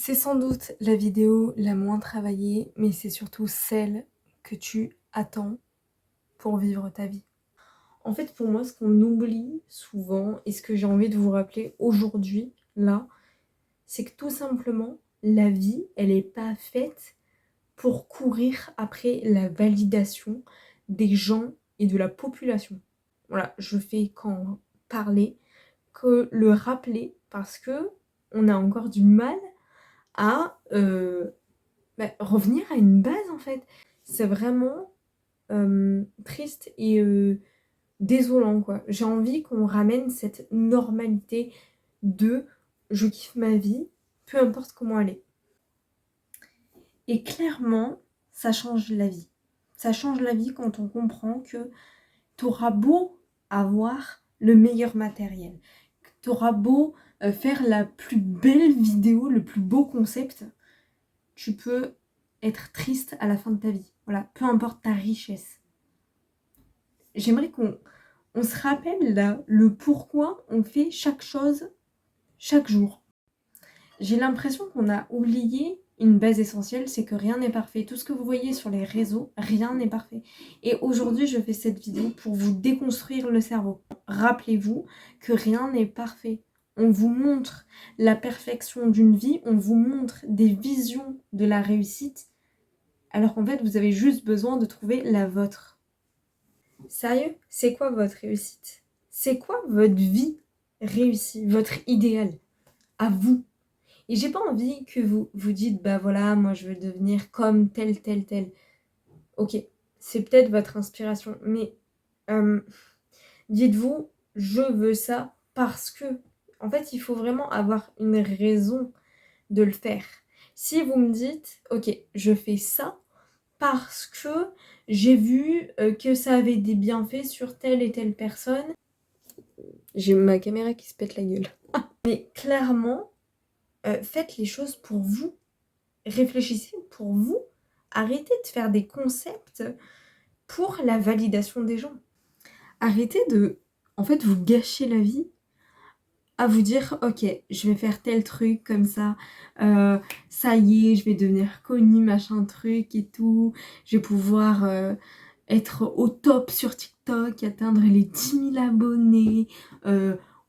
C'est sans doute la vidéo la moins travaillée, mais c'est surtout celle que tu attends pour vivre ta vie. En fait, pour moi, ce qu'on oublie souvent et ce que j'ai envie de vous rappeler aujourd'hui, là, c'est que tout simplement, la vie, elle n'est pas faite pour courir après la validation des gens et de la population. Voilà, je fais qu'en parler, que le rappeler, parce que on a encore du mal à revenir à une base en fait. C'est vraiment triste et désolant quoi. J'ai envie qu'on ramène cette normalité de je kiffe ma vie, peu importe comment elle est. Et clairement, ça change la vie. Ça change la vie quand on comprend que t'auras beau avoir le meilleur matériel, t'auras beau faire la plus belle vidéo, le plus beau concept, tu peux être triste à la fin de ta vie. Voilà, peu importe ta richesse. J'aimerais qu'on se rappelle là le pourquoi on fait chaque chose chaque jour. J'ai l'impression qu'on a oublié une base essentielle, c'est que rien n'est parfait. Tout ce que vous voyez sur les réseaux, rien n'est parfait. Et aujourd'hui, je fais cette vidéo pour vous déconstruire le cerveau. Rappelez-vous que rien n'est parfait. On vous montre la perfection d'une vie, on vous montre des visions de la réussite, alors qu'en fait, vous avez juste besoin de trouver la vôtre. Sérieux, c'est quoi votre réussite? C'est quoi votre vie réussie, votre idéal à vous? Et j'ai pas envie que vous vous dites, bah voilà, moi je veux devenir comme tel, tel, tel. Ok, c'est peut-être votre inspiration, mais dites-vous, je veux ça parce que, en fait, il faut vraiment avoir une raison de le faire. Si vous me dites, ok, je fais ça parce que j'ai vu que ça avait des bienfaits sur telle et telle personne. J'ai ma caméra qui se pète la gueule. Mais clairement, faites les choses pour vous. Réfléchissez pour vous. Arrêtez de faire des concepts pour la validation des gens. Arrêtez de, en fait, vous gâcher la vie à vous dire, ok, je vais faire tel truc comme ça, ça y est, je vais devenir connue, machin truc et tout, je vais pouvoir être au top sur TikTok, atteindre les 10 000 abonnés,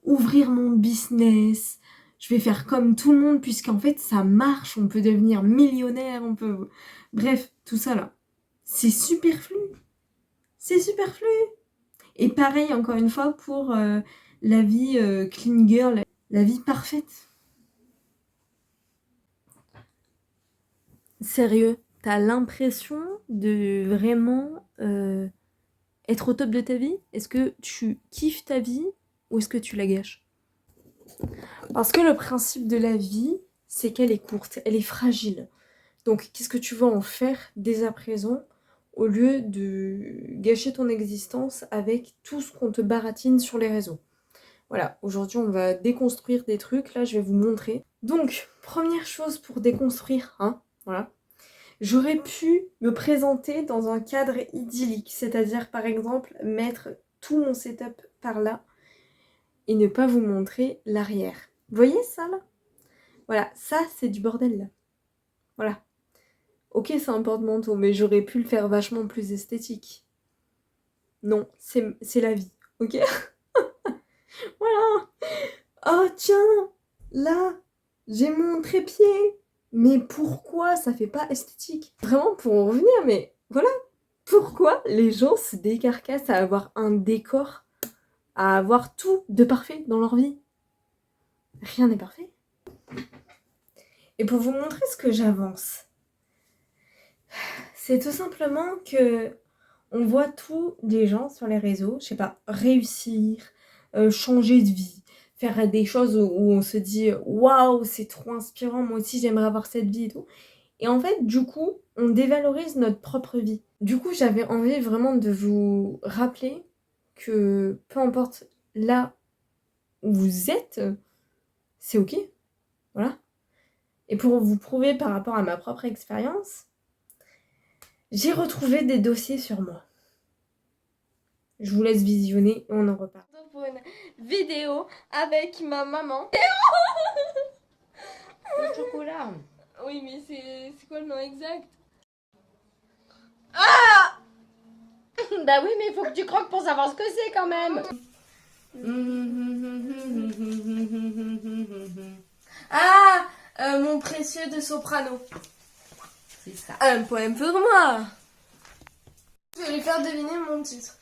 ouvrir mon business, je vais faire comme tout le monde puisqu'en fait ça marche, on peut devenir millionnaire, on peut... Bref, tout ça là, c'est superflu, c'est superflu. Et pareil encore une fois pour la vie clean girl, la vie parfaite. Sérieux, t'as l'impression de vraiment être au top de ta vie? Est-ce que tu kiffes ta vie ou est-ce que tu la gâches? Parce que le principe de la vie, c'est qu'elle est courte, elle est fragile. Donc qu'est-ce que tu vas en faire dès à présent au lieu de gâcher ton existence avec tout ce qu'on te baratine sur les réseaux? Voilà, aujourd'hui on va déconstruire des trucs, là je vais vous montrer. Donc, première chose pour déconstruire, hein, voilà. J'aurais pu me présenter dans un cadre idyllique, c'est-à-dire par exemple mettre tout mon setup par là et ne pas vous montrer l'arrière. Vous voyez ça là? Voilà, ça c'est du bordel là. Voilà. Ok, c'est un porte-manteau, mais j'aurais pu le faire vachement plus esthétique. Non, c'est la vie, ok? Voilà. Oh tiens, là, j'ai mon trépied. Mais pourquoi ça fait pas esthétique? Vraiment pour en revenir, mais voilà. Pourquoi les gens se décarcassent à avoir un décor, à avoir tout de parfait dans leur vie? Rien n'est parfait. Et pour vous montrer ce que j'avance, c'est tout simplement que on voit tous des gens sur les réseaux, je sais pas, réussir, changer de vie, faire des choses où on se dit waouh, c'est trop inspirant, moi aussi j'aimerais avoir cette vie et tout. Et en fait, du coup, on dévalorise notre propre vie. Du coup, j'avais envie vraiment de vous rappeler que peu importe là où vous êtes, c'est ok. Voilà. Et pour vous prouver par rapport à ma propre expérience, j'ai retrouvé des dossiers sur moi. Je vous laisse visionner et on en reparle. Pour une vidéo avec ma maman. Le chocolat. Oui, mais c'est quoi le nom exact? Bah oui, mais il faut que tu croques pour savoir ce que c'est quand même. Ah, mon précieux de soprano. C'est ça. Un poème pour moi. Je vais lui faire deviner mon titre.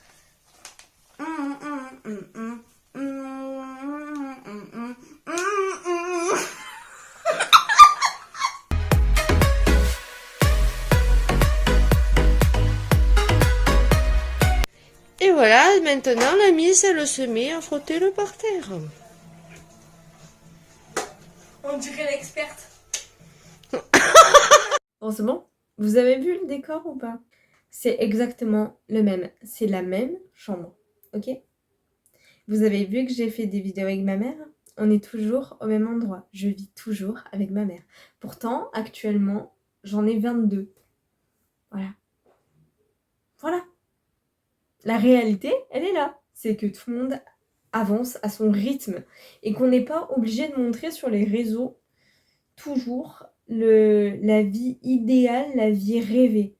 Et voilà, maintenant la mise, elle se met à frotter le par terre. On dirait l'experte. Bon, c'est bon? Vous avez vu le décor ou pas? C'est exactement le même. C'est la même chambre. Ok? Vous avez vu que j'ai fait des vidéos avec ma mère? On est toujours au même endroit. Je vis toujours avec ma mère. Pourtant, actuellement, j'en ai 22. Voilà. Voilà. La réalité, elle est là. C'est que tout le monde avance à son rythme et qu'on n'est pas obligé de montrer sur les réseaux toujours la vie idéale, la vie rêvée.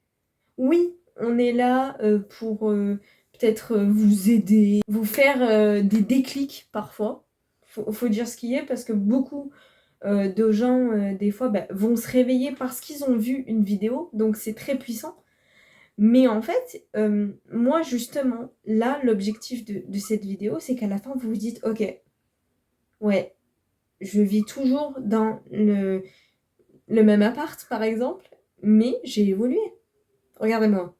Oui, on est là pour peut-être vous aider, vous faire des déclics parfois. Faut dire ce qui est parce que beaucoup de gens, des fois, vont se réveiller parce qu'ils ont vu une vidéo, donc c'est très puissant. Mais en fait, moi justement, là, l'objectif de cette vidéo, c'est qu'à la fin, vous vous dites, ok, ouais, je vis toujours dans le même appart, par exemple, mais j'ai évolué. Regardez-moi,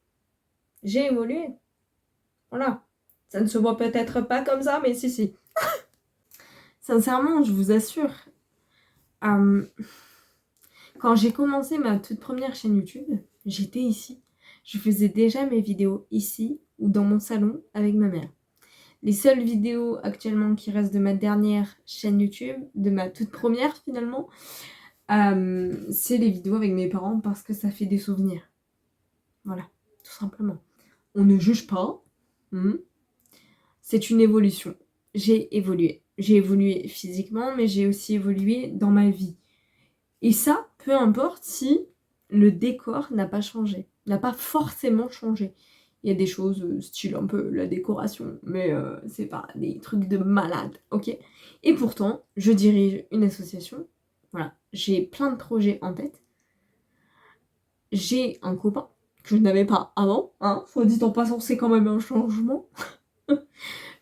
j'ai évolué. Voilà. Ça ne se voit peut-être pas comme ça, mais si, si. Sincèrement, je vous assure, quand j'ai commencé ma toute première chaîne YouTube, j'étais ici. Je faisais déjà mes vidéos ici ou dans mon salon avec ma mère. Les seules vidéos actuellement qui restent de ma dernière chaîne YouTube, de ma toute première finalement, c'est les vidéos avec mes parents parce que ça fait des souvenirs. Voilà, tout simplement. On ne juge pas. C'est une évolution. J'ai évolué. J'ai évolué physiquement, mais j'ai aussi évolué dans ma vie. Et ça, peu importe si le décor n'a pas changé, n'a pas forcément changé. Il y a des choses, style un peu la décoration, mais c'est pas des trucs de malade, ok? Et pourtant, je dirige une association. Voilà, j'ai plein de projets en tête. J'ai un copain que je n'avais pas avant, hein, soit dit en passant, c'est quand même un changement.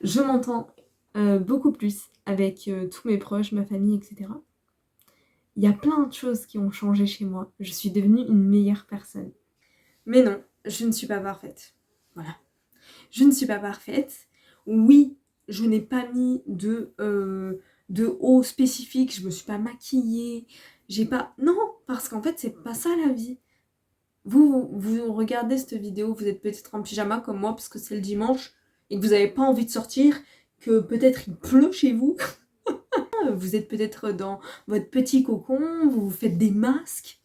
Je m'entends beaucoup plus avec tous mes proches, ma famille, etc. Il y a plein de choses qui ont changé chez moi. Je suis devenue une meilleure personne. Mais non, je ne suis pas parfaite. Voilà. Je ne suis pas parfaite. Oui, je n'ai pas mis de haut spécifique, je me suis pas maquillée, j'ai pas... Non, parce qu'en fait, c'est pas ça la vie. Vous regardez cette vidéo, vous êtes peut-être en pyjama comme moi, parce que c'est le dimanche, et que vous n'avez pas envie de sortir, que peut-être il pleut chez vous. Vous êtes peut-être dans votre petit cocon, vous vous faites des masques.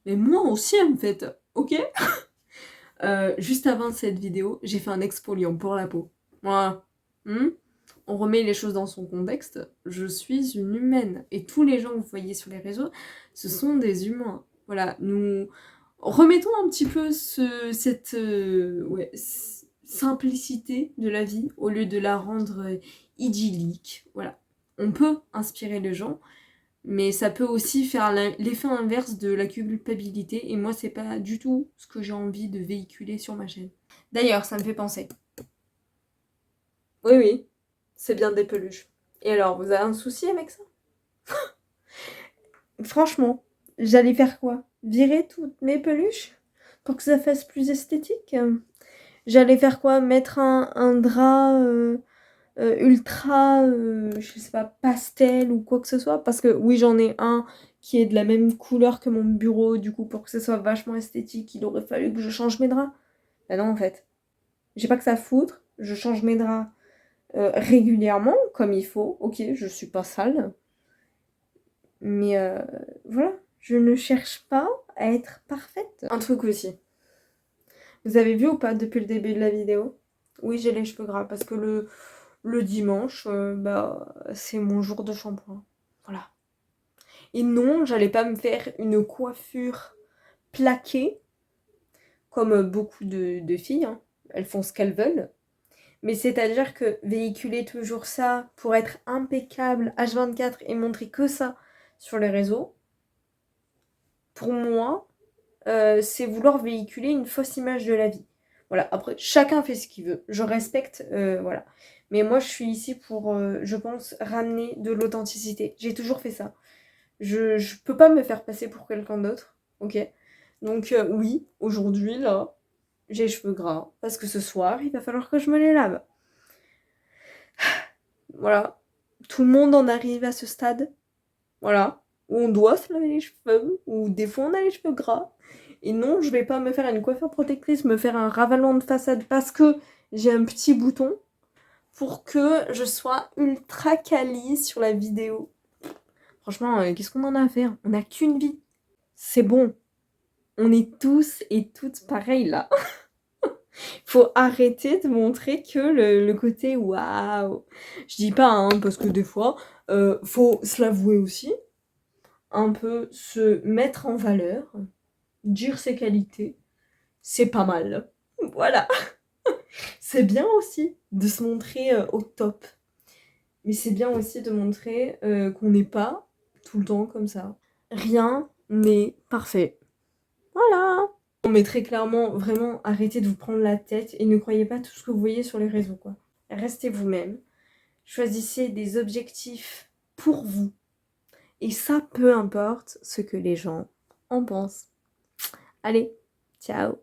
Mais moi aussi, en fait, ok? Juste avant cette vidéo, j'ai fait un exfoliant pour la peau. Voilà. On remet les choses dans son contexte. Je suis une humaine. Et tous les gens que vous voyez sur les réseaux, ce sont des humains. Voilà, nous remettons un petit peu cette simplicité de la vie au lieu de la rendre idyllique. Voilà. On peut inspirer les gens, mais ça peut aussi faire l'effet inverse de la culpabilité. Et moi, c'est pas du tout ce que j'ai envie de véhiculer sur ma chaîne. D'ailleurs, ça me fait penser. Oui, oui, c'est bien des peluches. Et alors, vous avez un souci avec ça? Franchement, j'allais faire quoi? Virer toutes mes peluches? Pour que ça fasse plus esthétique? J'allais faire quoi? Mettre un drap ultra, je sais pas, pastel ou quoi que ce soit? Parce que oui, j'en ai un qui est de la même couleur que mon bureau, du coup, pour que ce soit vachement esthétique, il aurait fallu que je change mes draps. Bah non, en fait. J'ai pas que ça à foutre, je change mes draps régulièrement, comme il faut. Ok, je suis pas sale. Mais voilà, je ne cherche pas à être parfaite. Un truc aussi. Vous avez vu ou pas depuis le début de la vidéo? Oui, j'ai les cheveux gras parce que le dimanche, c'est mon jour de shampoing. Voilà. Et non, j'allais pas me faire une coiffure plaquée, comme beaucoup de filles, hein. Elles font ce qu'elles veulent. Mais c'est-à-dire que véhiculer toujours ça pour être impeccable H24 et montrer que ça sur les réseaux, pour moi, c'est vouloir véhiculer une fausse image de la vie. Voilà, après, chacun fait ce qu'il veut. Je respecte, voilà. Mais moi, je suis ici pour, je pense, ramener de l'authenticité. J'ai toujours fait ça. Je peux pas me faire passer pour quelqu'un d'autre, ok? Donc oui, aujourd'hui, là, j'ai les cheveux gras, parce que ce soir, il va falloir que je me les lave. Voilà. Tout le monde en arrive à ce stade, voilà, où on doit se laver les cheveux, ou des fois on a les cheveux gras. Et non, je vais pas me faire une coiffure protectrice, me faire un ravalement de façade parce que j'ai un petit bouton pour que je sois ultra quali sur la vidéo. Franchement, qu'est-ce qu'on en a à faire? On n'a qu'une vie. C'est bon. On est tous et toutes pareils là. Faut arrêter de montrer que le côté waouh. Je dis pas, hein, parce que des fois, faut se l'avouer aussi. Un peu se mettre en valeur, dire ses qualités, c'est pas mal. Voilà. C'est bien aussi de se montrer au top. Mais c'est bien aussi de montrer qu'on n'est pas tout le temps comme ça. Rien n'est parfait. Voilà. Non, mais très clairement, vraiment, arrêtez de vous prendre la tête et ne croyez pas tout ce que vous voyez sur les réseaux, quoi. Restez vous-même. Choisissez des objectifs pour vous. Et ça, peu importe ce que les gens en pensent. Allez, ciao!